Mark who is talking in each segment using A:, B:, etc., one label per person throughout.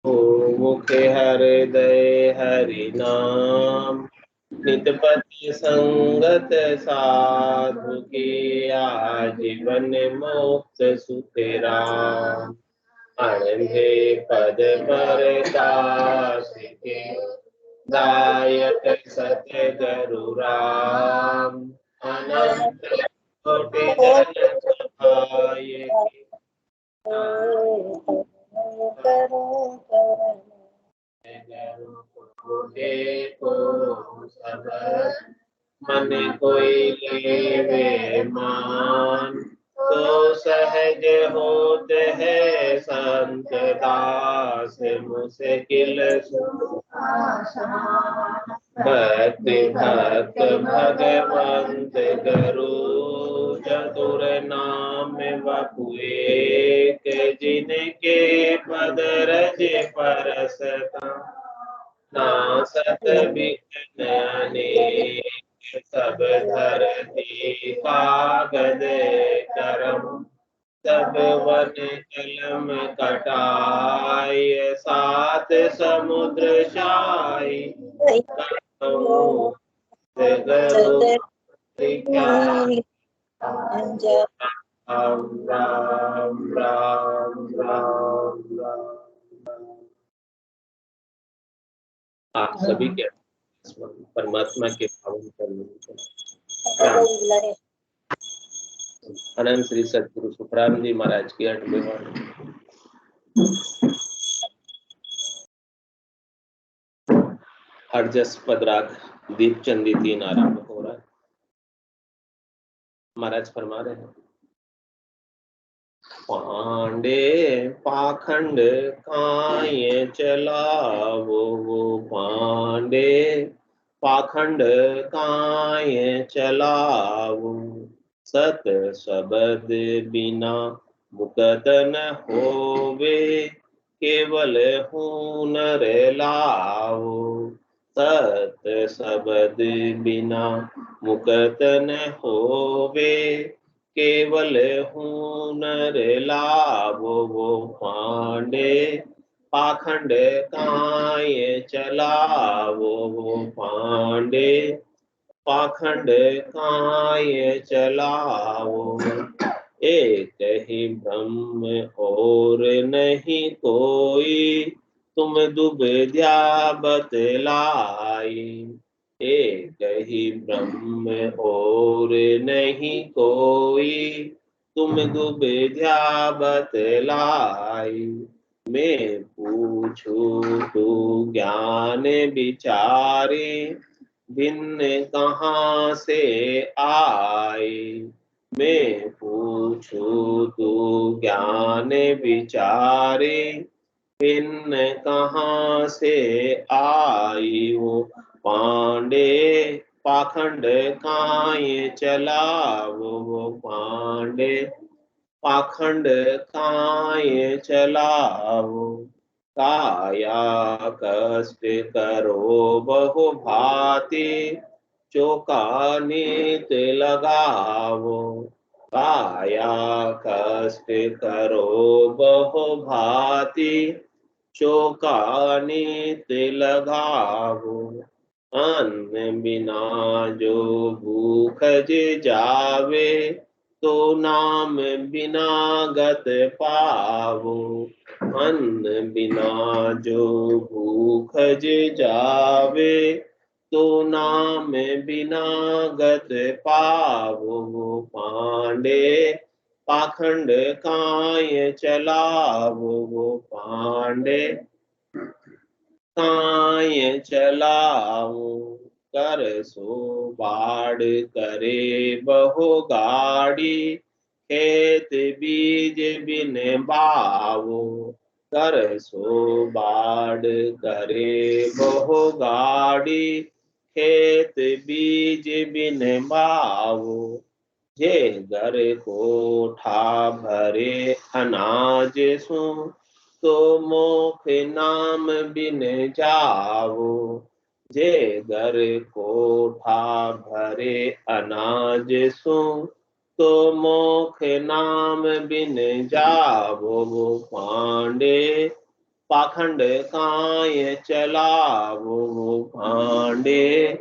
A: ओ मुखे हृदय हरि नाम, नितपति संगत साधु की आजीवन मोक्ष सुतेराम। अणधे पद पर दास के दायक सत्य गरुराम। अनंत कोटि जन सहाय को सब मन कोई लेवे मान, तो सहज होत है संत दास मुश्किल भक्ति भक्त भगवंत गुरु, चतुर नाम बपुए के जिनके पद रज परसता नासत विघ्न अनेक, सब धरती कागद करम, सब वन कलम कटाय सात समुद्र शाई राम राम राम राम राम। आप सभी के परमात्मा के पावन करने अनंत श्री सतगुरु सुखराम जी महाराज की 8वीं वाणी। हरजस पदराग दीप चंदी 3 आरंभ हो रहा है। महाराज फरमा रहे हैं, पांडे पाखंड काय चलावो, पांडे पाखंड काय चलावो, सत शब्द बिना मुकत न होवे, केवल हुनर लाओ, सत शब्द बिना मुकत न होवे, केवल हुनर लाभो। पांडे पाखंड काय चलावो, पांडे पाखंड काय चलावो, एक ही ब्रह्म और नहीं कोई, तुम दुबेद्या बतलाई, एक ही ब्रह्म और नहीं कोई, तुम दुबेद्या बतलाई, मैं पूछूं तू ज्ञान विचारे, भिन्न कहाँ से आए, मैं पूछूं तू ज्ञान विचारे, भिन्न कहाँ से आई, वो पांडे पाखंड काय चलावो, वो पांडे पाखंड काय चलावो, काया कष्ट करो बहु भांति, चौका नीत लगावो, काया कष्ट करो बहु भांति, चौका नीत लगावो, अन्न बिना जो भूख जावे, तो नाम बिना गत पावो, अन्न बिना जो भूख जावे, तो नाम बिना गत पावो, पांडे पाखंड काय चलावो, पांडे काय चलाओ, कर सो बाढ़ करे बहु गाड़ी, खेत बीज बिन बावो, कर सो बाढ़ करे बहु गाड़ी, खेत बीज बिन बावो, जे घर कोठा भरे अनाज सो, तो मोख नाम बिन जावो, जे घर कोठा भरे अनाज सो, तो मोख नाम बिन जावो, पांडे पाखंड काय चलावो भांडे,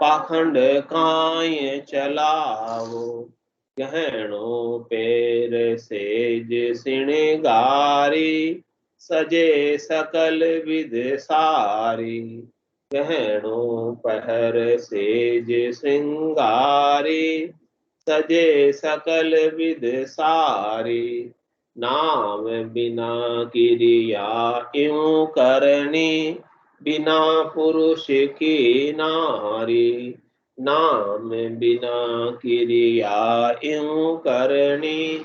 A: पाखंड काय चलावो। गहनों पैर सेज सिणगारी, सजे सकल विध सारी। गहनों पहर सेज श्रृंगारी, सजे सकल विध सारी। नाम बिना क्रिया क्यों करनी, बिना पुरुष की नारी। नाम बिना क्रिया क्यों करनी,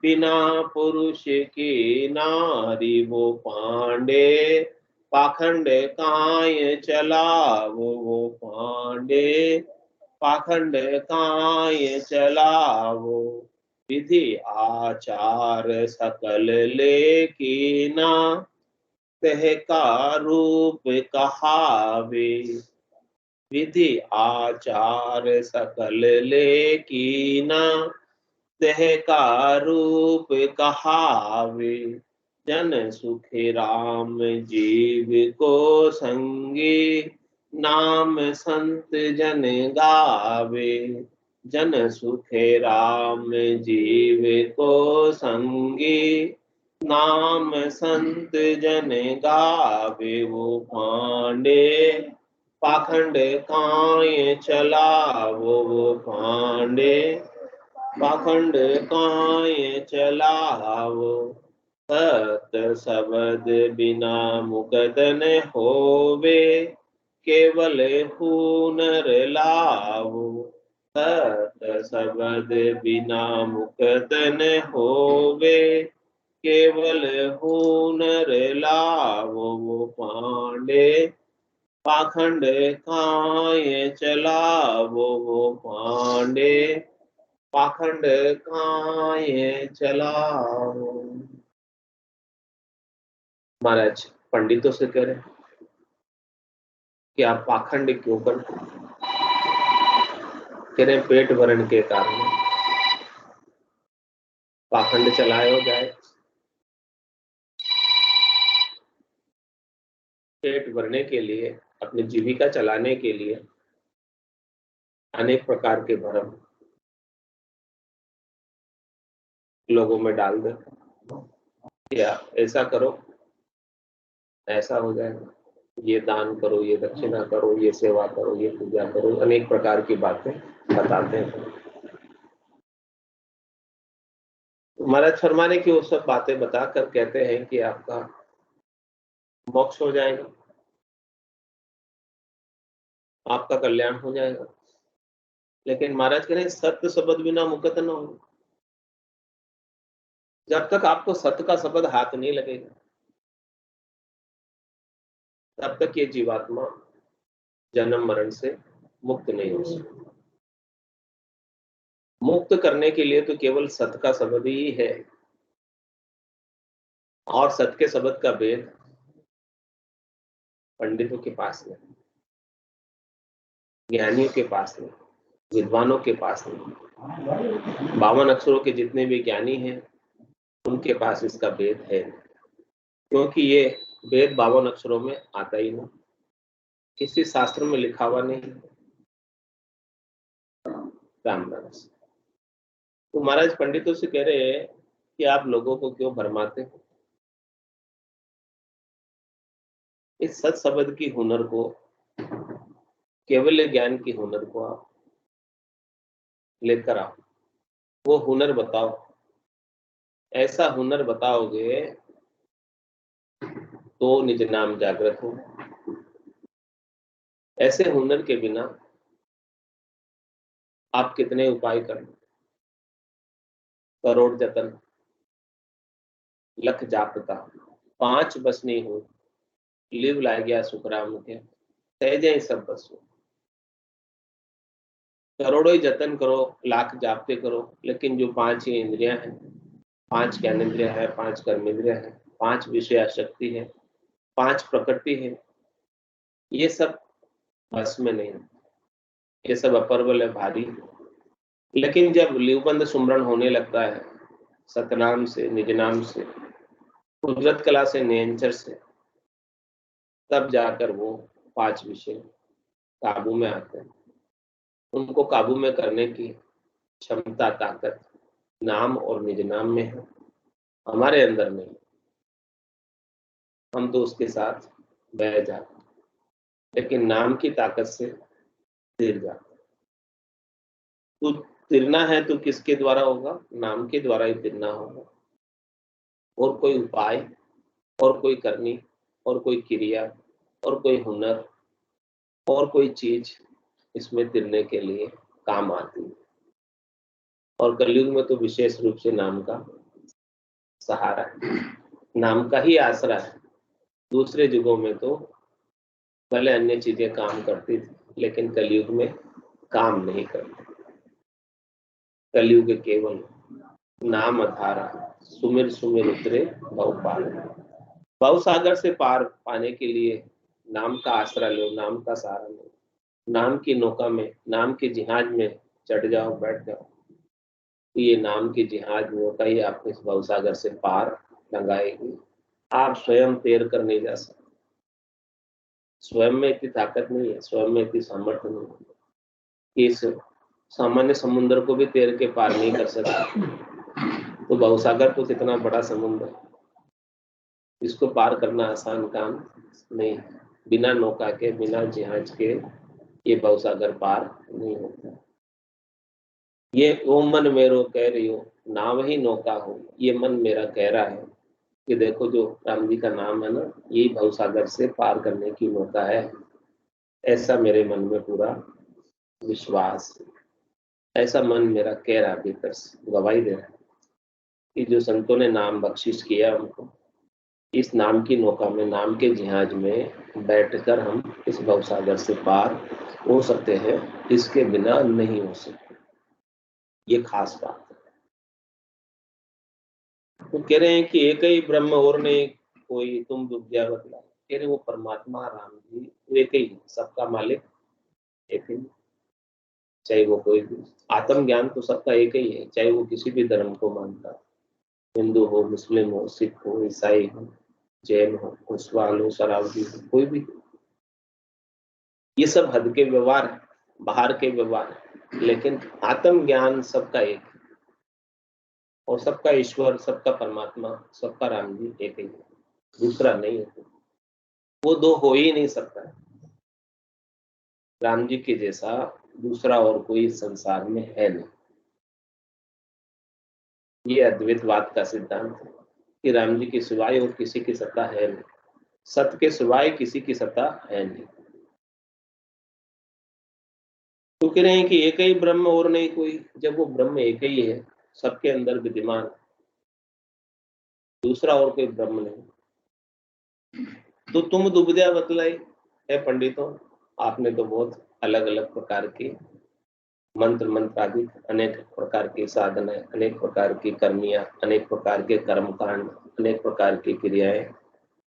A: बिना पुरुष की नारी। वो पांडे पाखंड काय चलावो, वो पांडे पाखंड काय चलावो। विधि आचार सकल लेकिना, तह का रूप कहावे। विधि आचार सकल लेकिना, तह का रूप कहावे। जन सुख राम जीव को संगी, नाम संत जन गावे। जन सुख राम जीव को संगी, नाम संत जन गावे। वो पांडे पाखंड काय चलावो, वो पांडे पाखंड काय चलावो। सत शब्द बिना मुकत न होवे, केवल हुनर लावो। सत शब्द बिना मुकत न होवे, केवल हुनर लावो। वो पांडे पाखंड काय चलावो, वो पांडे पाखंड काय चलावो। महाराज पंडितों से कह रहे कि आप पाखंड क्यों करते, कह रहे पेट भरण के कारण पाखंड चलाए हो जाए। पेट भरने के लिए, अपनी जीविका चलाने के लिए अनेक प्रकार के भ्रम लोगों में डाल देते। या ऐसा करो ऐसा हो जाएगा, ये दान करो, ये दक्षिणा करो, ये सेवा करो, ये पूजा करो, अनेक प्रकार की बातें बताते हैं। महाराज फरमाने की वो सब बातें बताकर कहते हैं कि आपका मोक्ष हो जाएगा, आपका कल्याण हो जाएगा। लेकिन महाराज कह रहे हैं सत्य शब्द बिना मुकत न हो। जब तक आपको सत्य का शब्द हाथ नहीं लगेगा, तब तक ये जीवात्मा जन्म मरण से मुक्त नहीं हो सकती। मुक्त करने के लिए तो केवल सत्य का शब्द ही है, और सत्य के शब्द का भेद पंडितों के पास नहीं, ज्ञानियों के पास नहीं, विद्वानों के पास नहीं। 52 अक्षरों के जितने भी ज्ञानी हैं उनके पास इसका भेद है, क्योंकि ये भेद 52 अक्षरों में आता ही नहीं, किसी शास्त्र में लिखा हुआ नहीं। रामदास तो महाराज पंडितों से कह रहे हैं कि आप लोगों को क्यों भरमाते हैं। इस सत शब्द की हुनर को, केवल ज्ञान की हुनर को आप लेकर आओ, वो हुनर बताओ। ऐसा हुनर बताओगे तो निज नाम जागृत हो। ऐसे हुनर के बिना आप कितने उपाय कर, करोड़ जतन लख जापता, 5 बस नहीं हो, लिव ला गया सुखराम के, सहजे सब बस हो। करोड़ों ही जतन करो, लाख जापते करो, लेकिन जो 5 ही इंद्रियां हैं, 5 ज्ञानेंद्रिया है, 5 कर्मेंद्रिया है, 5 विषय शक्ति है, 5 प्रकृति है, ये सब बस में नहीं, ये सब अपर्बल है, भारी है। लेकिन जब लिवबंद सुमरण होने लगता है सतनाम से, निज नाम से, कुदरत कला से, नियंचर से, तब जाकर वो 5 विषय काबू में आते हैं। उनको काबू में करने की क्षमता, ताकत नाम और निज नाम में है, हमारे अंदर नहीं। हम तो उसके साथ बह जाते, लेकिन नाम की ताकत से तिर जाते। तो तिरना है तो किसके द्वारा होगा? नाम के द्वारा ही तिरना होगा। और कोई उपाय, और कोई करनी, और कोई क्रिया, और कोई हुनर, और कोई चीज इसमें तिरने के लिए काम आती है। और कलयुग में तो विशेष रूप से नाम का सहारा है, नाम का ही आसरा है। दूसरे युगों में तो भले अन्य चीजें काम करती थी, लेकिन कलयुग में काम नहीं करती। कलयुग केवल नाम आधारा, सुमिर सुमिर उतरे भव पार। भव सागर से पार पाने के लिए नाम का आसरा लो, नाम का सहारा लो। नाम की नौका में, नाम के जहाज में चढ़ जाओ, बैठ जाओ। तो ये नाम की जहाज नौका ही आपको इस भव सागर से पार लगाएगी। आप स्वयं तैर कर नहीं जा सकते। स्वयं में इतनी ताकत नहीं है, स्वयं में इतनी सामर्थ्य नहीं है कि इस सामान्य समुद्र को भी तैर के पार नहीं कर सकते। तो भवसागर तो कितना बड़ा समुद्र, इसको पार करना आसान काम नहीं है। बिना नौका के, बिना जहाज के ये भवसागर पार नहीं होता। ये ओ मन मेरो कह रही हो, नाम ही नौका हो। ये मन मेरा कह रहा है कि देखो, जो राम जी का नाम है ना, यही भवसागर से पार करने की नौका है। ऐसा मेरे मन में पूरा विश्वास है। ऐसा मन मेरा कह रहा, भीतर से गवाही दे रहा है कि जो संतों ने नाम बख्शिश किया हमको, इस नाम की नौका में, नाम के जहाज में बैठकर हम इस भवसागर से पार हो सकते हैं। इसके बिना नहीं हो सकते। ये खास बात है। तो कह रहे हैं कि एक ही ब्रह्म और नहीं कोई, तुम विद्या बतला। कह रहे वो परमात्मा राम जी वो एक ही है, सबका मालिक एक ही। चाहे वो कोई भी, आत्म ज्ञान तो सबका एक ही है, चाहे वो किसी भी धर्म को मानता हो, हिंदू हो, मुस्लिम हो, सिख हो, ईसाई हो, जैन हो, कुशवाल हो, शरावती हो, कोई भी। ये सब हद के व्यवहार है, बाहर के व्यवहार है, लेकिन आत्म ज्ञान सबका एक है। और सबका ईश्वर, सबका परमात्मा, सबका राम जी एक ही है, दूसरा नहीं है। वो दो हो ही नहीं सकता। राम जी के जैसा दूसरा और कोई संसार में है नहीं। ये अद्वैतवाद का सिद्धांत है कि राम जी के सिवाय और किसी की सत्ता है नहीं, सत्य के सिवाय किसी की सत्ता है नहीं। तो कह रहे हैं कि एक ही ब्रह्म और नहीं कोई। जब वो ब्रह्म एक ही है, सबके अंदर विद्यमान, दूसरा और कोई ब्रह्म नहीं, तो तुम दुविधा बतलाई है पंडितों। आपने तो बहुत अलग अलग प्रकार के मंत्र, मंत्रादि, अनेक प्रकार की साधनाएं, अनेक प्रकार की कर्मियां, अनेक प्रकार के कर्मकांड, अनेक प्रकार की क्रियाएं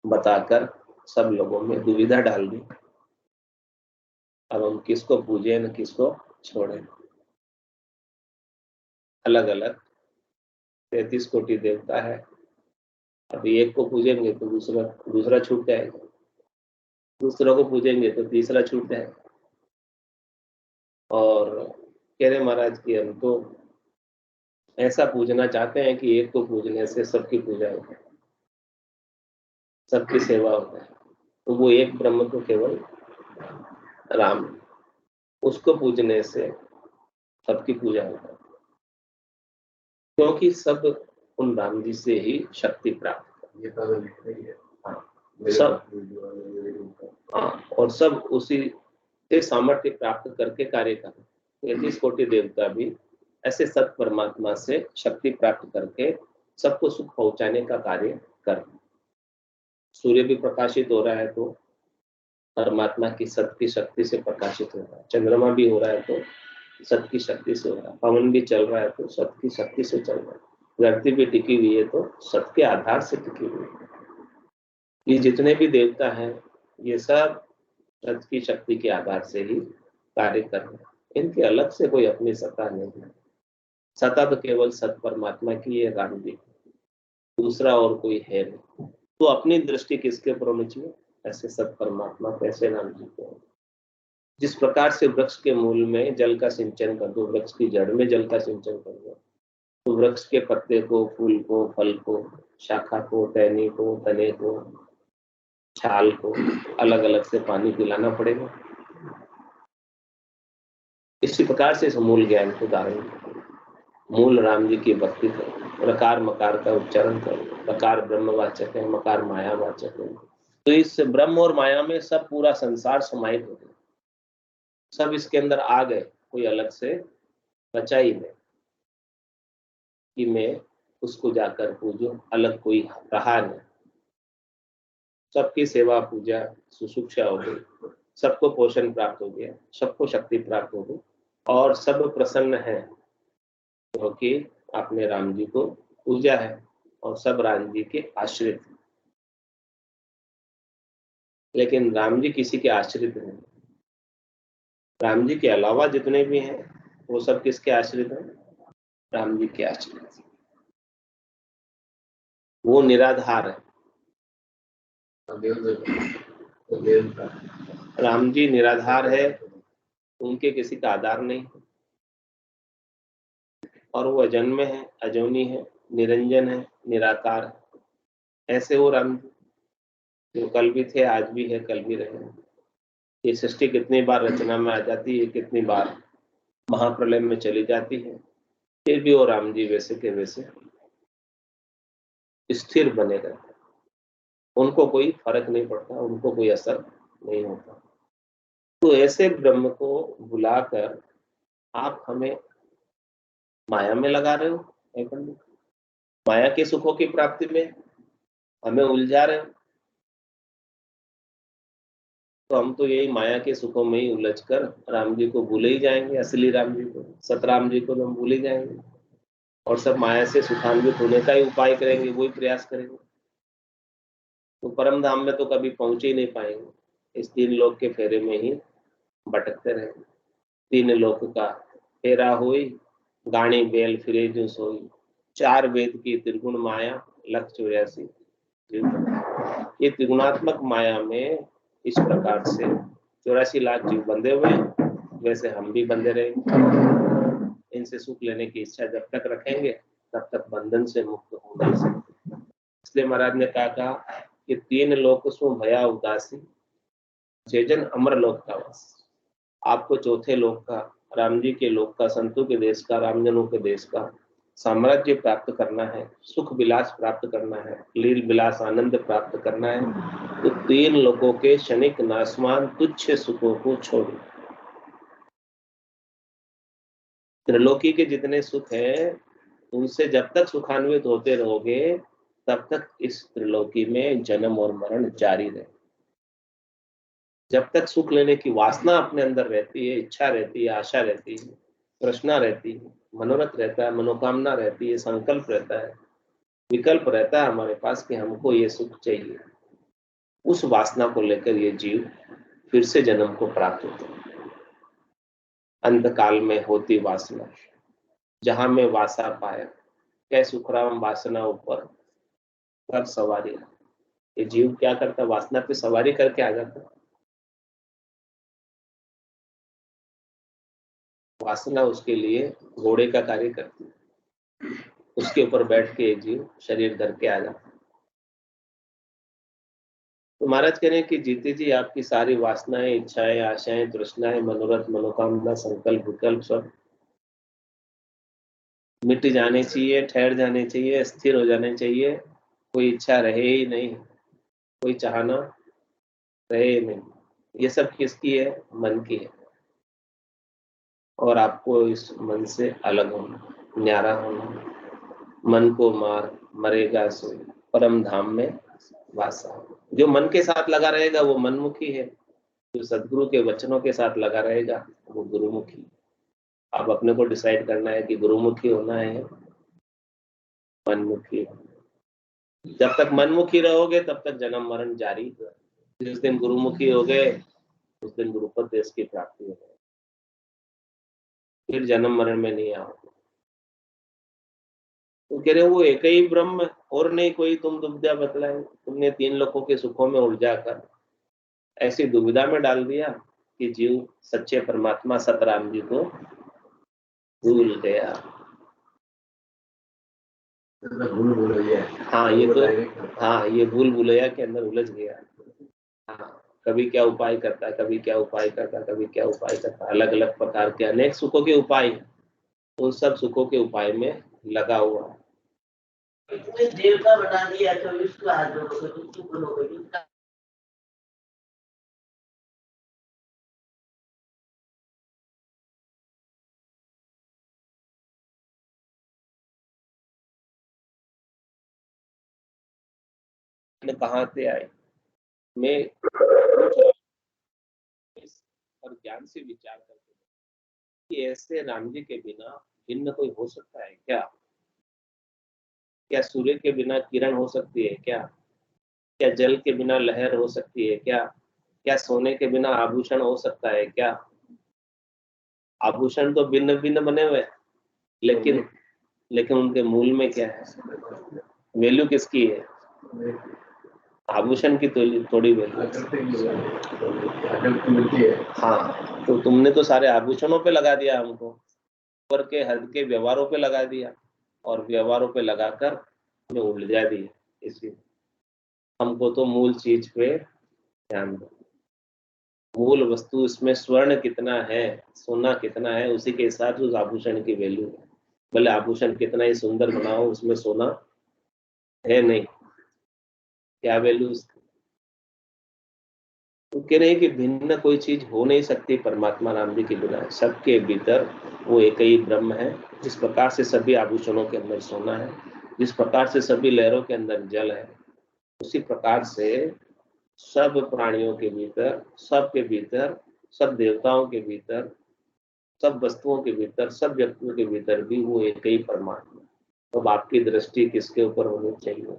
A: बताकर सब लोगों में दुविधा डाल दी। अब हम किसको पूजे न किसको छोड़े। अलग अलग 33 कोटि देवता है। अभी एक को पूजेंगे तो दूसरा दूसरा छूट जाएगा, दूसरों को पूजेंगे तो तीसरा छूट जाएगा। और कह रहे महाराज कि हम तो ऐसा पूजना चाहते हैं कि एक को पूजने से सबकी पूजा हो जाए, सबकी सेवा हो जाए। तो वो एक ब्रह्म तो केवल राम, उसको पूजने से सबकी पूजा हो जाए, क्योंकि सब उन राम जी से ही शक्ति प्राप्त कर। ये तो लिख रही है। हाँ, सब, हाँ, और सब उसी से सामर्थ्य प्राप्त करके कार्य कर। 33 कोटि देवता भी ऐसे सत परमात्मा से शक्ति प्राप्त करके सबको सुख पहुंचाने का कार्य कर। सूर्य भी प्रकाशित हो रहा है तो परमात्मा की सत की शक्ति से प्रकाशित हो रहा है। चंद्रमा भी हो रहा है तो सत की शक्ति से हो रहा है। पवन भी चल रहा है तो सत की शक्ति से चल रहा है। धरती भी टिकी हुई है तो सत के आधार से टिकी हुई है। ये जितने भी देवता हैं, ये सब सत की शक्ति के आधार से ही कार्य कर रहे हैं। इनके अलग से कोई अपनी सत्ता नहीं है। सत्ता तो केवल सत परमात्मा की है, राम जी, दूसरा और कोई है नहीं। तो अपनी दृष्टि किसके ऊपर होनी चाहिए? ऐसे सब परमात्मा कैसे नाम जी को। जिस प्रकार से वृक्ष के मूल में जल का सिंचन कर दो, वृक्ष की जड़ में जल का सिंचन कर दो, तो वृक्ष के पत्ते को, फूल को, फल को, शाखा को, टहनी को, तने को, छाल को अलग अलग से पानी पिलाना पड़ेगा। इसी प्रकार से इस मूल ज्ञान को धारण करो, मूल राम जी की भक्ति करो, प्रकार मकार का उच्चारण करो। प्रकार ब्रह्मवाचक है, मकार मायावाचक है। तो इस ब्रह्म और माया में सब पूरा संसार समाहित हो गया, सब इसके अंदर आ गए, कोई अलग से बचा ही नहीं कि मैं उसको जाकर पूजूं, अलग कोई रहा नहीं। सबकी सेवा पूजा सुशिक्षा हो गई, सबको पोषण प्राप्त हो गया, सबको शक्ति प्राप्त हो गई और सब प्रसन्न है क्योंकि आपने राम जी को पूजा है और सब राम जी के आश्रित हैं। लेकिन राम जी किसी के आश्रित नहीं, राम जी के अलावा जितने भी हैं वो सब किसके आश्रित हैं? राम जी के आश्रित। वो निराधार है, राम जी निराधार है, उनके किसी का आधार नहीं है और वो अजन्मे है, अजोनी है, निरंजन है, निराकार है। ऐसे वो राम जी जो कल भी थे, आज भी है, कल भी रहेंगे। ये सृष्टि कितनी बार रचना में आ जाती है, कितनी बार महाप्रलय में चली जाती है, फिर भी वो राम जी वैसे के वैसे स्थिर बने रहते, उनको कोई फर्क नहीं पड़ता, उनको कोई असर नहीं होता। तो ऐसे ब्रह्म को बुलाकर आप हमें माया में लगा रहे हो, हे पंडित, माया के सुखों की प्राप्ति में हमें उलझा रहे हो। तो हम तो यही माया के सुखों में ही उलझ कर राम जी को भूले ही जाएंगे, असली राम जी को, सतराम जी को तो हम भूल ही जाएंगे और सब माया से सुखान्वित होने का ही उपाय करेंगे, वही प्रयास करेंगे। तो परम धाम में तो कभी पहुंच ही नहीं पाएंगे, इस तीन लोक के फेरे में ही भटकते रहेंगे। तीन लोक का फेरा होई, गाणी बेल फिरे जो सोई, चार वेद की त्रिगुण माया, लख 84 ये त्रिगुणात्मक माया में इस प्रकार से 84 लाख जीव बंधे हुए हैं, वैसे हम भी बंधे रहेंगे। इनसे सुख लेने की इच्छा जब तक रखेंगे तब तक बंधन से मुक्त हो नहीं सकते। इसलिए महाराज ने कहा कि तीन लोक सु भया उदासी, जैजन अमर लोक का वास। आपको चौथे लोक का, राम जी के लोक का, संतों के देश का, रामजनों के देश का साम्राज्य प्राप्त करना है, सुख विलास प्राप्त करना है, लील विलास आनंद प्राप्त करना है, तो तीन लोगों के क्षणिक नासमान तुच्छ सुखों को छोड़ो। त्रिलोकी के जितने सुख हैं उनसे जब तक सुखान्वित होते रहोगे तब तक इस त्रिलोकी में जन्म और मरण जारी रहे। जब तक सुख लेने की वासना अपने अंदर रहती है, इच्छा रहती है, आशा रहती है, तृष्णा रहती है, मनोरथ रहता है, मनोकामना रहती है, संकल्प रहता है, विकल्प रहता है हमारे पास कि हमको ये सुख चाहिए, उस वासना को लेकर ये जीव फिर से जन्म को प्राप्त होता है। अंत काल में होती वासना, जहां में वासा पाया, कै सुखराम वासना ऊपर कर सवारी। ये जीव क्या करता, वासना पे सवारी करके आ जाता। वासना उसके लिए घोड़े का कार्य करती है, उसके ऊपर बैठ के जीव शरीर धर के आ जाता। तो महाराज कह रहे हैं कि जीते जी आपकी सारी वासनाएं, इच्छाएं, आशाएं, तृष्णाएं, मनोरथ, मनोकामना, संकल्प, विकल्प सब मिट जाने चाहिए, ठहर जाने चाहिए, स्थिर हो जाने चाहिए। कोई इच्छा रहे ही नहीं, कोई चाहना रहे ही नहीं। ये सब किसकी है? मन की है। और आपको इस मन से अलग होना, न्यारा होना। मन को मार मरेगा सो परम धाम में वासा। जो मन के साथ लगा रहेगा वो मनमुखी है, जो सदगुरु के वचनों के साथ लगा रहेगा वो गुरुमुखी। अब अपने को डिसाइड करना है कि गुरुमुखी होना है, मनमुखी। जब तक मनमुखी रहोगे तब तक जन्म मरण जारी है। जिस दिन गुरुमुखी हो गए उस दिन गुरुपद देश की प्राप्ति हो गई, फिर जन्म मरण में नहीं आओगे। तो कह रहे वो एक ही ब्रह्म और नहीं कोई तुम दुविधा बतलाए। तुमने तीन लोगों के सुखों में उलझा कर ऐसी दुविधा में डाल दिया कि जीव सच्चे परमात्मा सतराम जी को भूल गया।
B: भूल भुलैया।
A: हाँ ये तो, हाँ ये भूल भुलैया के अंदर उलझ गया। हाँ, कभी क्या उपाय करता है, कभी क्या उपाय करता है, कभी क्या उपाय करता है, अलग अलग प्रकार के अनेक सुखों के उपाय हैं। उन सब सुखों के उपाय में लगा हुआ है।
B: देवता बना दिया तो इसका हाथ धो
A: कहाँ से आए, मैं पूछ रहा हूं और ज्ञान से विचार करके कि ऐसे राम जी के बिना भिन्न कोई हो सकता है क्या? क्या सूर्य के बिना किरण हो सकती है क्या? क्या जल के बिना लहर हो सकती है क्या? क्या सोने के बिना आभूषण हो सकता है क्या? आभूषण तो भिन्न भिन्न बने हुए, लेकिन लेकिन उनके मूल में क्या है? वैल्यू किसकी है? आभूषण की थोड़ी वैल्यू। हाँ, तो तुमने तो सारे आभूषणों पे लगा दिया हमको, ऊपर के हद के व्यवहारों पे लगा दिया, और व्यवहारों पे लगाकर हमें उलझा दिया। इसलिए हमको तो मूल चीज पे ध्यान दो। मूल वस्तु, इसमें स्वर्ण कितना है, सोना कितना है, उसी के हिसाब से उस आभूषण की वैल्यू है। भले आभूषण कितना ही सुंदर बनाओ, उसमें सोना है नहीं, क्या वैल्यू उसकी? तो कह रहे हैं कि भिन्न कोई चीज हो नहीं सकती परमात्मा राम जी के बिना। सबके भीतर वो एक ही ब्रह्म है। जिस प्रकार से सभी आभूषणों के अंदर सोना है, जिस प्रकार से सभी लहरों के अंदर जल है, उसी प्रकार से सब प्राणियों के भीतर, सबके भीतर, सब देवताओं के भीतर, सब वस्तुओं के भीतर, सब व्यक्तियों के भीतर भी वो एक ही परमात्मा। तो आपकी दृष्टि किसके ऊपर होनी चाहिए?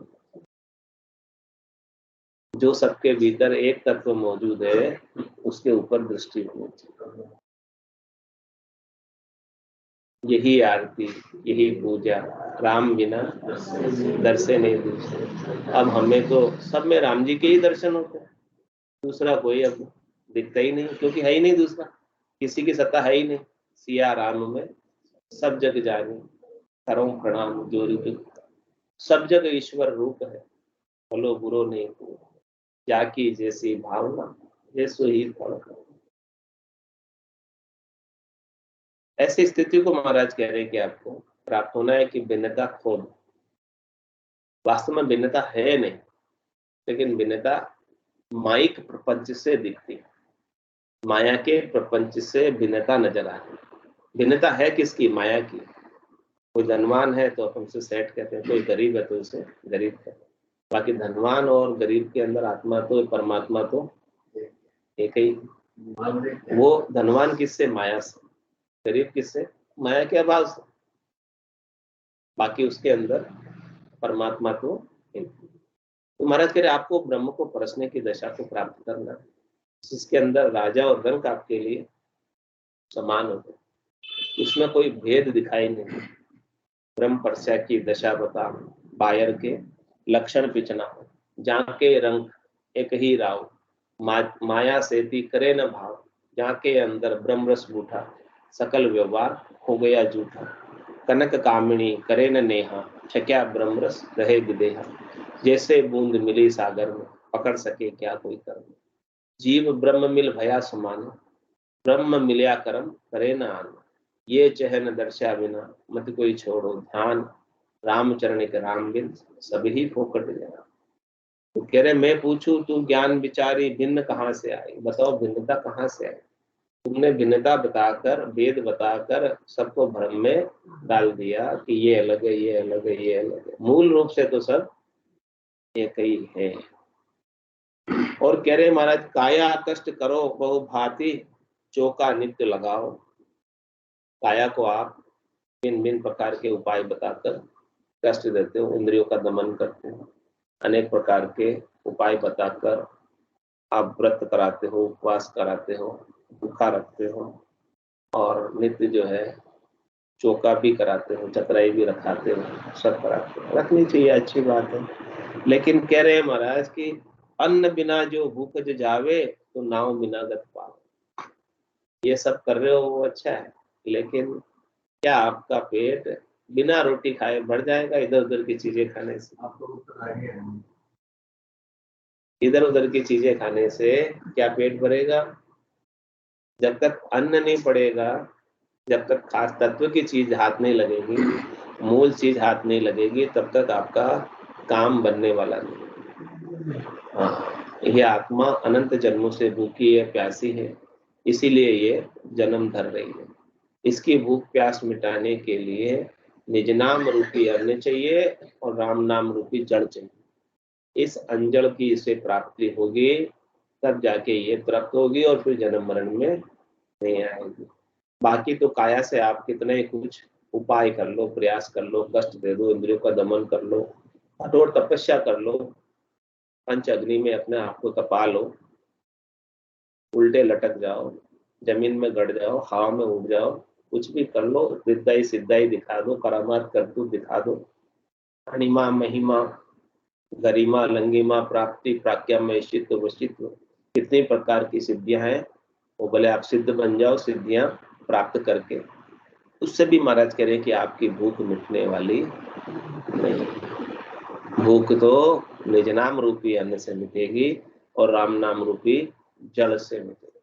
A: जो सबके भीतर एक तत्व मौजूद है, उसके ऊपर दृष्टि होनी चाहिए। यही आरती, यही पूजा, राम बिना दर्शन नहीं दूसरे। अब हमें तो सब में राम जी के ही दर्शन होते हैं, दूसरा कोई अब दिखता ही नहीं, क्योंकि है ही नहीं दूसरा, किसी की सत्ता है ही नहीं। सिया राम में सब जग जाने, करो प्रणाम जो रूप, सब जग ईश्वर रूप है, भलो बुरो नहीं को, जाकी जैसी भावना जैसो ही फल। ऐसी स्थिति को महाराज कह रहे हैं कि आपको प्राप्त होना है कि भिन्नता खो दो। वास्तव में भिन्नता है नहीं, लेकिन भिन्नता माइक प्रपंच से दिखती है, माया के प्रपंच से भिन्नता नजर आ रही है। भिन्नता है किसकी? माया की। कोई धनवान है तो अपन उसे सेठ कहते हैं, कोई गरीब है तो उसे गरीब कहते हैं। बाकी धनवान और गरीब के अंदर आत्मा तो, परमात्मा तो एक ही। वो धनवान किससे? माया से। गरीब किससे? माया के अभाव से। बाकी उसके अंदर परमात्मा तो एक। तो महाराज कह रहे आपको ब्रह्म को परसने की दशा को प्राप्त करना, जिसके अंदर राजा और रंक आपके लिए समान होते, उसमें कोई भेद दिखाई नहीं। ब्रह्म परस्या की दशा बता, बायर के लक्षण पिचना, जाके रंग एक ही राव, माया सेती करे न भाव, जाके अंदर ब्रह्म रस बूठा, सकल व्यवहार हो गया झूठा, कनक कामिनी करे न नेहा, छक्या ब्रह्म रस रहे विदेहा, जैसे बूंद मिली सागर में, पकड़ सके क्या कोई कर्म, जीव ब्रह्म मिल भया समान, ब्रह्म मिलया कर्म करे न आन, ये चहन दर्शा बिना मत कोई छोड़ो ध्यान, रामचरण के राम बिन सभी फोकट जाना। तो कह रहे मैं पूछूं तू ज्ञान विचारी भिन्न कहाँ से आई, बताओ भिन्नता कहाँ से आई? तुमने भिन्नता बताकर, भेद बताकर सबको भ्रम में डाल दिया कि ये अलग है, ये अलग है, ये अलग है। मूल रूप से तो सब एक ही है। और कह रहे महाराज काया कष्ट करो बहु भांति, चौका नित्य लगाओ। काया को आप भिन्न भिन्न प्रकार के उपाय बताकर कष्ट देते हो, इंद्रियों का दमन करते हो, अनेक प्रकार के उपाय बताकर आप व्रत कराते हो, उपवास कराते हो, भूखा रखते हो, और नित्य जो है चौका भी कराते हो, चतराई भी रखाते हो, सब कराते हो। रखनी चाहिए, अच्छी बात है। लेकिन कह रहे हैं महाराज कि अन्न बिना जो भूख जावे, तो नाव बिना गत पावे। ये सब कर रहे हो वो अच्छा है, लेकिन क्या आपका पेट बिना रोटी खाए भर जाएगा इधर उधर की चीजें खाने से? इधर उधर की चीजें खाने से क्या पेट भरेगा? जब तक अन्न नहीं पड़ेगा, जब तक खास तत्व की चीज हाथ नहीं लगेगी, मूल चीज हाथ नहीं लगेगी, तब तक आपका काम बनने वाला नहीं। हाँ, ये आत्मा अनंत जन्मों से भूखी है, प्यासी है, इसीलिए ये जन्म धर रही है। इसकी भूख प्यास मिटाने के लिए निज नाम रूपी अन्न चाहिए और राम नाम रूपी जड़ चाहिए। इस अंजल की इसे प्राप्ति होगी, तब जाके ये तृप्त होगी और फिर जन्म मरण में नहीं आएगी। बाकी तो काया से आप कितने ही कुछ उपाय कर लो, प्रयास कर लो, कष्ट दे दो, इंद्रियों का दमन कर लो, कठोर तपस्या कर लो, पंच अग्नि में अपने आप को तपा लो, उल्टे लटक जाओ, जमीन में गड़ जाओ, हवा में उड़ जाओ, कुछ भी कर लो, विद्याई सिद्धाई दिखा दो, करामात करतूत दिखा दो, अणिमा महिमा गरिमा लंगिमा प्राप्ति प्राज्ञा में शित्व वशित्व, कितनी प्रकार की सिद्धियां हैं, वो भले आप सिद्ध बन जाओ सिद्धियां प्राप्त करके, उससे भी महाराज कह रहे कि आपकी भूख मिटने वाली नहीं। भूख तो निज नाम रूपी अन्न से मिटेगी और राम नाम रूपी जल से मिटेगी।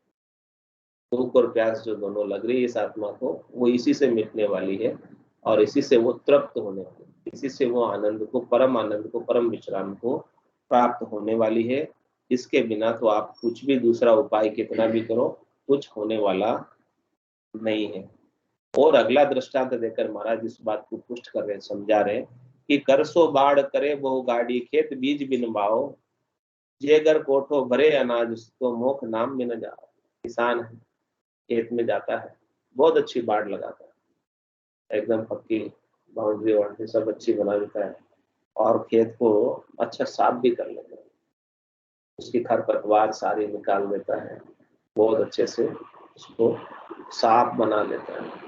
A: भूख और प्यास जो दोनों लग रही है इस आत्मा को, वो इसी से मिटने वाली है और इसी से वो तृप्त होने वाली है, इसी से वो आनंद को, परम विश्राम को प्राप्त होने वाली है। इसके बिना तो आप कुछ भी दूसरा उपाय कितना भी करो, कुछ होने वाला नहीं है। और अगला दृष्टांत देकर महाराज इस बात को पुष्ट कर रहे, समझा रहे कि करसो बाढ़ करे बहु गाड़ी, खेत बीज बिन बाओ, जेगर कोठो भरे अनाज, तो मोख नाम बिन जाओ। किसान है, खेत में जाता है, बहुत अच्छी बाढ़ लगाता है, एकदम पक्की बाउंड्री वाउंड्री सब अच्छी बना देता है और खेत को अच्छा साफ भी कर लेता है, उसकी खरपतवार सारी निकाल देता है, बहुत अच्छे से उसको साफ बना लेता है।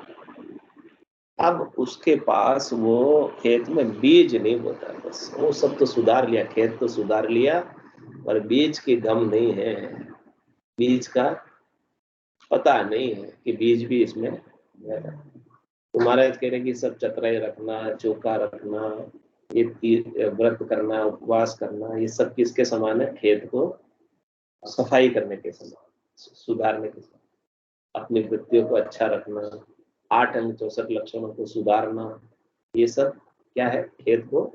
A: अब उसके पास वो खेत में बीज नहीं बोता, बस वो सब तो सुधार लिया, खेत तो सुधार लिया, पर बीज की दम नहीं है, बीज का पता नहीं है कि बीज भी इसमें है। तुम्हारा कह रहे कि सब चतराई रखना, चौका रखना, ये व्रत करना, उपवास करना, ये सब किसके समान है? खेत को सफाई करने के समान, सुधारने के समान, अपनी वृत्तियों को अच्छा रखना, 8 अंग 64 लक्षणों को सुधारना, ये सब क्या है? खेत को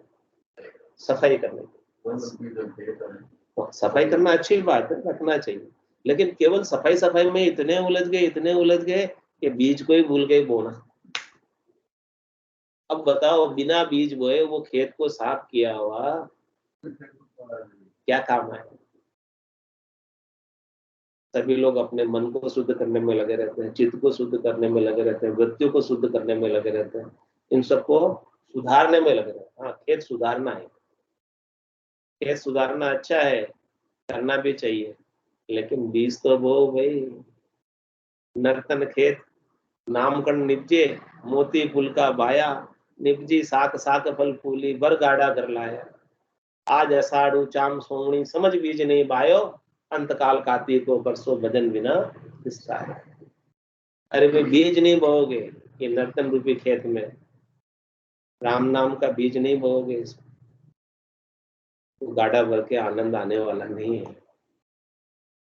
A: सफाई करने की। सफाई करना अच्छी बात है, रखना चाहिए, लेकिन केवल सफाई में इतने उलझ गए कि बीज को ही भूल गए बोना। अब बताओ, बिना बीज बोए वो खेत को साफ किया हुआ क्या काम है? सभी लोग अपने मन को शुद्ध करने में लगे रहते हैं, चित्त को शुद्ध करने में लगे रहते हैं, वृत्तियों को शुद्ध करने में लगे रहते हैं, इन सबको सुधारने में लगे रहते हैं। हाँ, खेत सुधारना है, खेत सुधारना अच्छा है, करना भी चाहिए, लेकिन बीज तो वो भाई, नर्तन खेत नामकरण निपजे, मोती फूल का बाया, निपजी साक साक फल फूली, बर गाड़ा कर लाया, आज अषाढ़ चाम सोमणी, समझ बीज नहीं बायो, अंतकाल काती को परसों भजन बिना किसका है। अरे भाई, बीज नहीं बोओगे ये नर्तन रूपी खेत में, राम नाम का बीज नहीं बोओगे, तो गाड़ा भर के आनंद आने वाला नहीं है।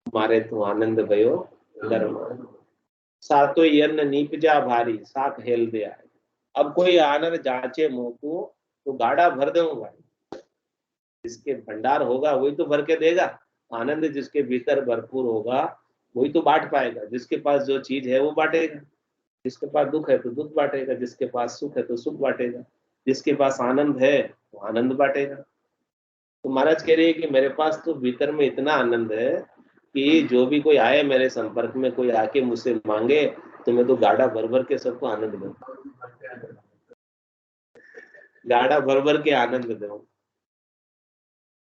A: मारे तो आनंद भयो धर्म, सातो यन्न नीपजा भारी, साख हेल दे आए। अब कोई आनंद जांचे मोकू, तो गाड़ा भर दूंगा, जिसके भंडार होगा वही तो भर के देगा। आनंद जिसके भीतर भरपूर होगा वही तो बांट पाएगा, जिसके पास जो चीज है वो बांटेगा, जिसके पास दुख है तो दुख बांटेगा, जिसके पास सुख है तो सुख बांटेगा, जिसके पास आनंद है तो आनंद बांटेगा। तो महाराज कह रही है कि मेरे पास तो भीतर में इतना आनंद है कि जो भी कोई आए मेरे संपर्क में, कोई आके मुझसे मांगे, तो मैं तो गाड़ा भर भर के सबको आनंद दूं, गाड़ा भर भर के आनंद दूं।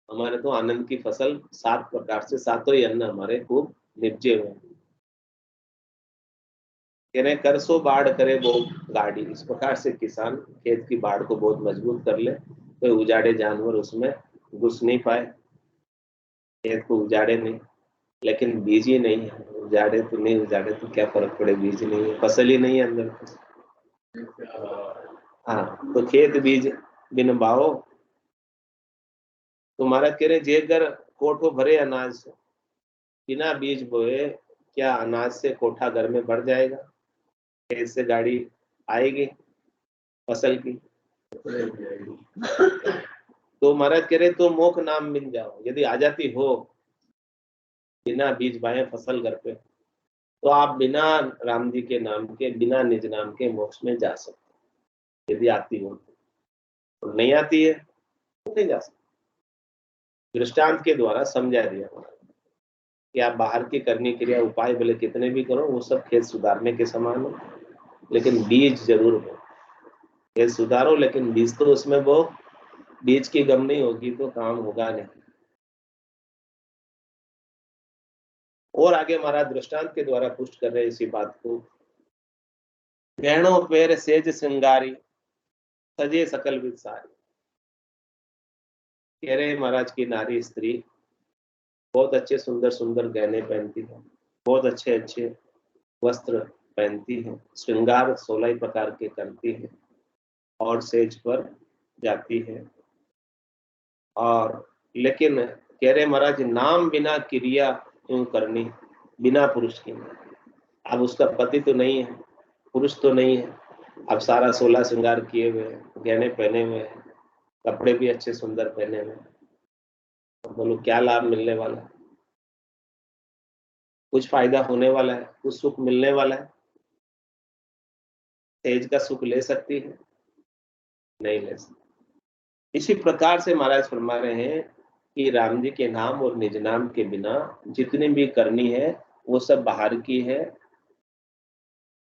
A: हमारे तो आनंद की फसल 7 प्रकार से, सातों ही अन्न हमारे खूब निपजे हुए। कह रहे करसो बाढ़ करे वो गाड़ी, इस प्रकार से किसान खेत की बाढ़ को बहुत मजबूत कर ले, कोई उजाड़े जानवर उसमें घुस नहीं पाए। खेत को उजाड़े नहीं, लेकिन बीज ही नहीं है, उजाड़े तो नहीं उजाड़े तो क्या फर्क पड़े, बीज नहीं है, फसल ही नहीं है अंदर तो। हाँ, तो खेत बीज बिन बाओ, तो महाराज कह रहे जे घर कोठो भरे अनाज से, बिना बीज बोए क्या अनाज से कोठा घर में भर जाएगा? खेत से गाड़ी आएगी फसल की? तो महाराज कह रहे तो मोख नाम मिल जाओ, यदि आ जाती हो बिना बीज बाए फसल घर पे, तो आप बिना राम जी के नाम के, बिना निज नाम के मोक्ष में जा सकते, यदि आती हो तो। नहीं आती है तो नहीं जा सकते। दृष्टांत के द्वारा समझा दिया कि आप बाहर की करनी क्रिया उपाय भले कितने भी करो, वो सब खेत सुधारने के समान हो, लेकिन बीज जरूर हो। खेत सुधारो लेकिन बीज तो उसमें वो, बीज की गम नहीं होगी तो काम होगा नहीं। और आगे महाराज दृष्टांत के द्वारा पुष्ट कर रहे इसी बात को। गहणों पैर सेज श्रृंगारी, सजे सकल विद सारी। कह रहे महाराज की नारी स्त्री बहुत अच्छे सुंदर सुंदर गहने पहनती है, बहुत अच्छे अच्छे वस्त्र पहनती है, श्रृंगार 16 प्रकार के करती है, और सेज पर जाती है। और लेकिन कह रहे महाराज नाम बिना क्रिया यूं करनी, बिना पुरुष की। अब उसका पति तो नहीं है, पुरुष तो नहीं है, अब सारा 16 श्रृंगार किए हुए हैं, गहने पहने हुए हैं, कपड़े भी अच्छे सुंदर पहने हुए हैं, तो बोलो क्या लाभ मिलने वाला है? कुछ फायदा होने वाला है? कुछ सुख मिलने वाला है? तेज का सुख ले सकती है? नहीं ले सकती। इसी प्रकार से महाराज फरमा रहे हैं कि राम जी के नाम और निज नाम के बिना जितनी भी करनी है वो सब बाहर की है।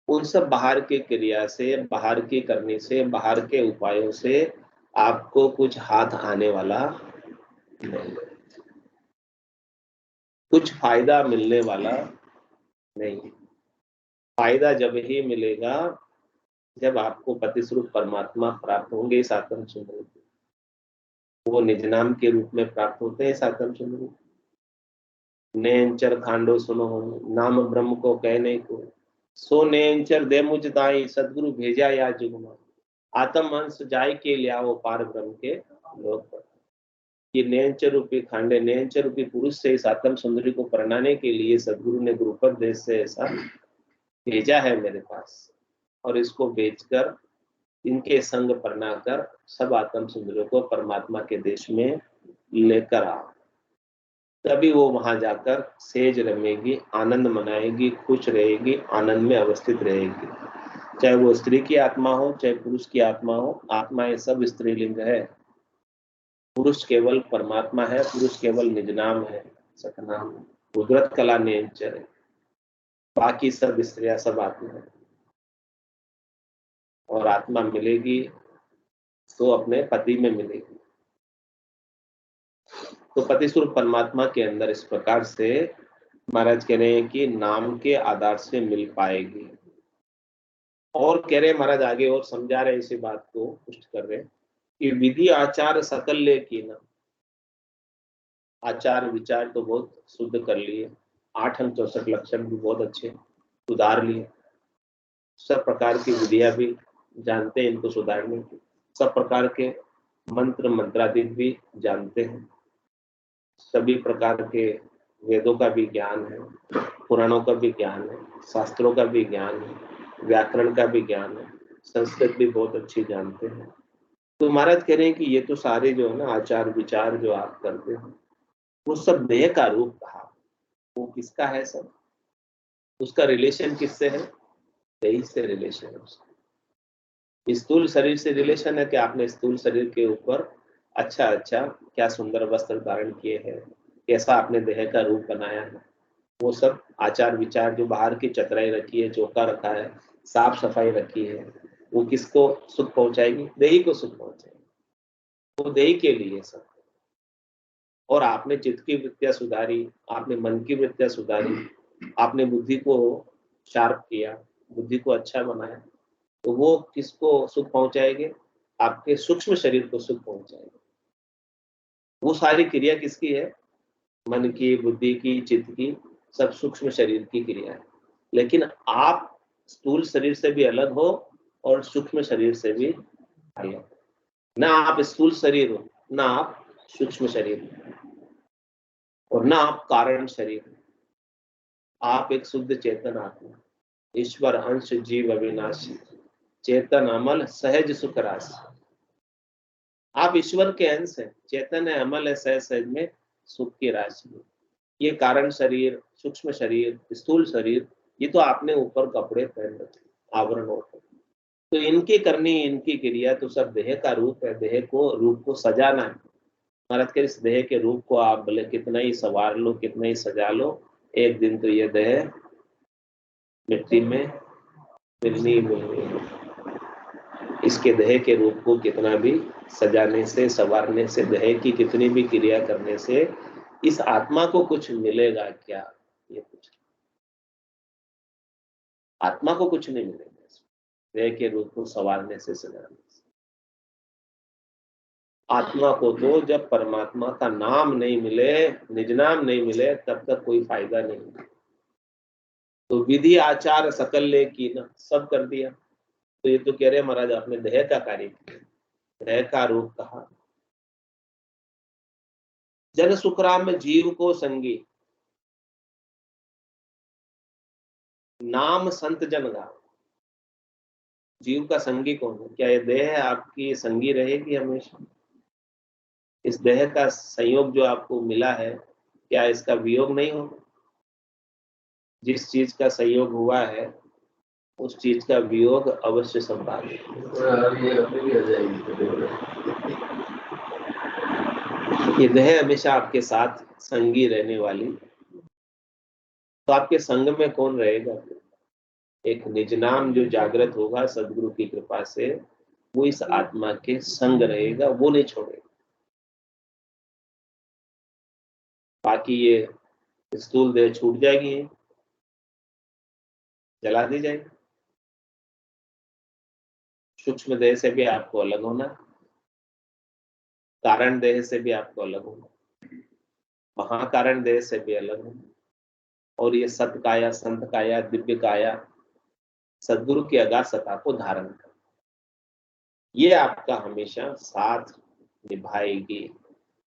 A: उन सब बाहर की क्रिया से, बाहर की करनी से, बाहर के उपायों से आपको कुछ हाथ आने वाला नहीं, कुछ फायदा मिलने वाला नहीं। फायदा जब ही मिलेगा जब आपको पतिस्वरूप परमात्मा प्राप्त होंगे इस आत्म सुंदरी, वो निज नाम के रूप में प्राप्त होते हैं इस आत्म सुंदरी। नेंचर खांडो सुनो, नाम ब्रह्म को कहने को, सो नेंचर दे मुझ दाई, सदगुरु भेजा या जुगमा, आत्म अंश जाय के लियाओ पार ब्रह्म के लोक पर। ये नेंचर रूपी खांडे, नेंचर रूपी पुरुष से इस आत्म सुंदरी को परनाने के लिए सदगुरु ने गुरुपद देश से ऐसा भेजा है मेरे पास, और इसको बेचकर इनके संग परना कर सब आत्म सुंदरियों को परमात्मा के देश में लेकर आओ। तभी वो वहां जाकर सेज रमेगी, आनंद मनाएगी, खुश रहेगी, आनंद में अवस्थित रहेगी। चाहे वो स्त्री की आत्मा हो, चाहे पुरुष की आत्मा हो, आत्मा ये सब स्त्रीलिंग है। पुरुष केवल परमात्मा है, पुरुष केवल निज नाम है, सतनाम है, कुदरत कला नेचर है, बाकी सब स्त्रियां सब आत्मा है। और आत्मा मिलेगी तो अपने पति में मिलेगी। तो पति स्वरूप परमात्मा के अंदर इस प्रकार से महाराज कह रहे हैं कि नाम के आधार से मिल पाएगी। और कह रहे महाराज आगे और समझा रहे इसी बात को पुष्ट कर रहे कि विधि आचार सकल ले की ना, आचार विचार तो बहुत शुद्ध कर लिए, 8 अंग 64 लक्षण भी बहुत अच्छे सुधार लिए, सब प्रकार की विधियां भी जानते हैं इनको सुधारने की, सब प्रकार के मंत्र मंत्रादीप भी जानते हैं, सभी प्रकार के वेदों का भी ज्ञान है, पुराणों का भी ज्ञान है, शास्त्रों का भी ज्ञान है, व्याकरण का भी ज्ञान है, संस्कृत भी बहुत अच्छी जानते हैं। तो महाराज कह रहे हैं कि ये तो सारे जो है ना आचार विचार जो आप करते हो वो सब देह का रूप कहा, वो किसका है सब, उसका रिलेशन किससे है? देह से रिलेशन है उसका। स्थूल शरीर से रिलेशन है कि आपने स्थूल शरीर के ऊपर अच्छा अच्छा क्या सुंदर वस्त्र धारण किए हैं, कैसा आपने देह का रूप बनाया है, वो सब आचार विचार जो बाहर की चतराई रखी है, चौका रखा है, साफ सफाई रखी है, वो किसको सुख पहुंचाएगी? देही को सुख पहुंचाएगी, वो देही के लिए सब। और आपने चित्त की वृत्तियां सुधारी, आपने मन की वृत्तियां सुधारी, आपने बुद्धि को शार्प किया, बुद्धि को अच्छा बनाया, तो वो किसको सुख पहुंचाएंगे? आपके सूक्ष्म शरीर को सुख पहुंचाएंगे। वो सारी क्रिया किसकी है? मन की, बुद्धि की, चित्त की, सब सूक्ष्म शरीर की क्रिया है। लेकिन आप स्थूल शरीर से भी अलग हो और सूक्ष्म शरीर से भी अलग। ना आप स्थूल शरीर हो, ना आप सूक्ष्म शरीर हो, और ना आप कारण शरीर हो। आप एक शुद्ध चेतन आत्मा, ईश्वर अंश जीव अविनाशी, चेतन अमल सहज सुख राशि। आप ईश्वर के अंश हैं, चेतन है, अमल है, सहज सहज में सुख की राशि है। ये कारण शरीर, सूक्ष्म शरीर, स्थूल शरीर, ये तो आपने ऊपर कपड़े पहन रखे, आवरण होते, तो इनकी करनी, इनकी क्रिया तो सब देह का रूप है। देह को, रूप को सजाना है। महाराज के इस देह के रूप को आप भले कितना ही संवार लो, कितना ही सजा लो, एक दिन तो ये देह मिट्टी में मिलनी ही मिलनी है। इसके देह के रूप को कितना भी सजाने से, संवारने से, देह की कितनी भी क्रिया करने से इस आत्मा को कुछ मिलेगा क्या? ये कुछ, आत्मा को कुछ नहीं मिलेगा देह के रूप को संवारने से, सजाने से। आत्मा को तो जब परमात्मा का नाम नहीं मिले, निज नाम नहीं मिले, तब तक कोई फायदा नहीं। तो विधि आचार सकल ले की ना, सब कर दिया। तो ये तो कह रहे महाराज आपने देह का कार्य किया, देह का रूप कहा। जन सुखराम जीव को संगी, नाम संत जन गाओ। जीव का संगी कौन है? क्या ये देह है आपकी संगी रहेगी हमेशा? इस देह का संयोग जो आपको मिला है, क्या इसका वियोग नहीं होगा? जिस चीज का संयोग हुआ है उस चीज का वियोग अवश्य संभावित है। ये देह हमेशा आपके साथ संगी रहने वाली, तो आपके संग में कौन रहेगा? एक निज नाम जो जागृत होगा सदगुरु की कृपा से, वो इस आत्मा के संग रहेगा, वो नहीं छोड़ेगा। बाकी ये स्थूल देह छूट जाएगी, जला दी जाएगी। सूक्ष्म देह से भी आपको अलग होना, कारण देह से भी आपको अलग होना, महाकारण देह से भी अलग होना, और ये सत्काया, संत काया, दिव्य काया, सदगुरु की अगाध सत्ता को धारण कर, ये आपका हमेशा साथ निभाएगी।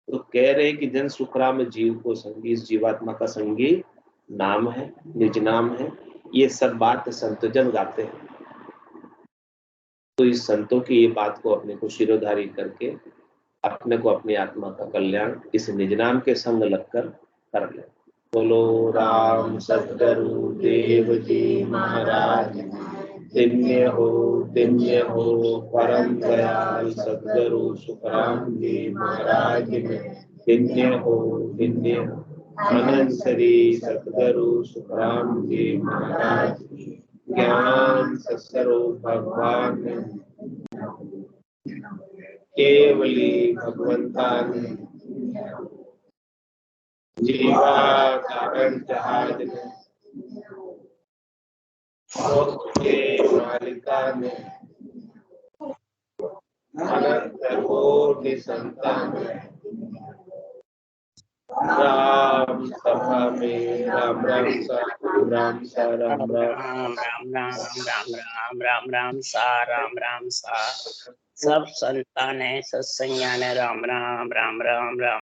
A: तो कह रहे कि जन सुखराम जीव को संगी, इस जीवात्मा का संगी नाम है, निज नाम है। ये सब बात संतजन गाते हैं। तो इस संतों की ये बात को अपने को शिरोधारी करके अपने को, अपनी आत्मा का कल्याण इस निज नाम के संग लगकर कर ले। बोलो राम सतगुरु देव जी महाराज, दिव्य हो परम दयाल सतगुरु सुखराम जी महाराज में, दिव्य हो अनंत श्री सतगुरु सुखराम जी महाराज, ज्ञान सत्स्वरूप भगवान केवली भगवंता ने, जीवा कारण जहाज ने, के मालिका ने, अनंत कोटि संतान में, राम सभा में राम राम सा राम सा राम राम
C: राम राम राम राम राम राम सा राम राम सा। सब संतान है, सत्संज्ञान है। राम राम राम राम राम।